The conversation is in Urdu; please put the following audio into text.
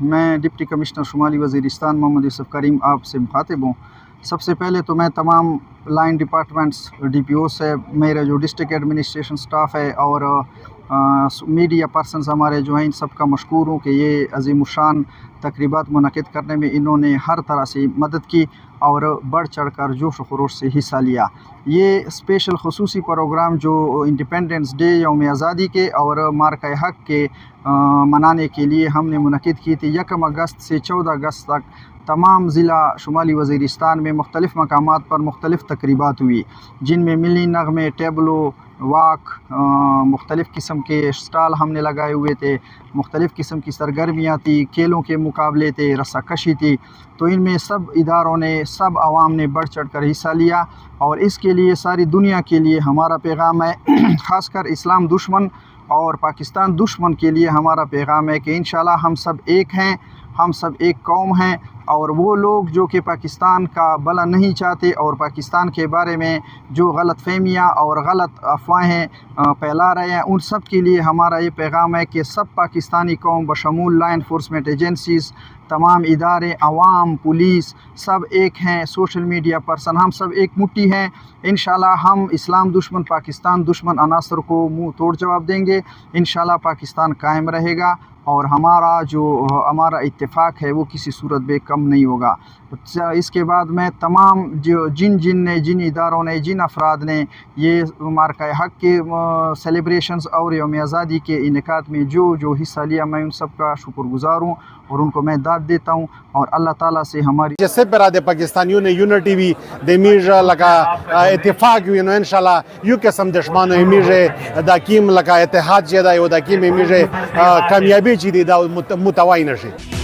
میں ڈپٹی کمشنر شمالی وزیرستان محمد یوسف کریم آپ سے مخاطب ہوں۔ سب سے پہلے تو میں تمام لائن ڈپارٹمنٹس ڈی پی او سے میرا جو ڈسٹرکٹ ایڈمنسٹریشن سٹاف ہے اور میڈیا پرسنز ہمارے جو ہیں ان سب کا مشکور ہوں کہ یہ عظیم الشان تقریبات منعقد کرنے میں انہوں نے ہر طرح سے مدد کی اور بڑھ چڑھ کر جوش و خروش سے حصہ لیا۔ یہ اسپیشل خصوصی پروگرام جو انڈیپینڈنس ڈے یوم آزادی کے اور مارکہ حق کے منانے کے لیے ہم نے منعقد کی تھی 1 اگست سے 14 اگست تک تمام ضلع شمالی وزیرستان میں مختلف مقامات پر مختلف تقریبات ہوئی، جن میں ملی نغمے، ٹیبلو، واک، مختلف قسم کے اسٹال ہم نے لگائے ہوئے تھے، مختلف قسم کی سرگرمیاں تھی، کھیلوں کے مقابلے تھے، رسہ کشی تھی۔ تو ان میں سب اداروں نے، سب عوام نے بڑھ چڑھ کر حصہ لیا اور اس کے لیے ساری دنیا کے لیے ہمارا پیغام ہے، خاص کر اسلام دشمن اور پاکستان دشمن کے لیے ہمارا پیغام ہے کہ انشاءاللہ ہم سب ایک ہیں، ہم سب ایک قوم ہیں، اور وہ لوگ جو کہ پاکستان کا بھلا نہیں چاہتے اور پاکستان کے بارے میں جو غلط فہمیاں اور غلط افواہیں پھیلا رہے ہیں، ان سب کے لیے ہمارا یہ پیغام ہے کہ سب پاکستانی قوم بشمول لا انفورسمنٹ ایجنسیز، تمام ادارے، عوام، پولیس، سب ایک ہیں، سوشل میڈیا پرسن، ہم سب ایک مٹھی ہیں۔ انشاءاللہ ہم اسلام دشمن، پاکستان دشمن عناصر کو منہ توڑ جواب دیں گے۔ انشاءاللہ پاکستان قائم رہے گا اور ہمارا اتفاق ہے وہ کسی صورت میں کم نہیں ہوگا۔ اس کے بعد میں تمام جن اداروں نے، جن افراد نے یہ مارکہ حق کے سیلیبریشنز اور یوم آزادی کے انعقاد میں جو حصہ لیا، میں ان سب کا شکر گزار ہوں اور ان کو میں داد دیتا ہوں، اور اللہ تعالیٰ سے ہماری جیسے برادے پاکستانیوں نے یونٹی بھی دمیج لگا اتفاق بھی انشاءاللہ یو قسم دشمن امیج داکیم لگا اتحاد جیدا یو داکیم امیج کامیابی چیدی دا متوائی نشی۔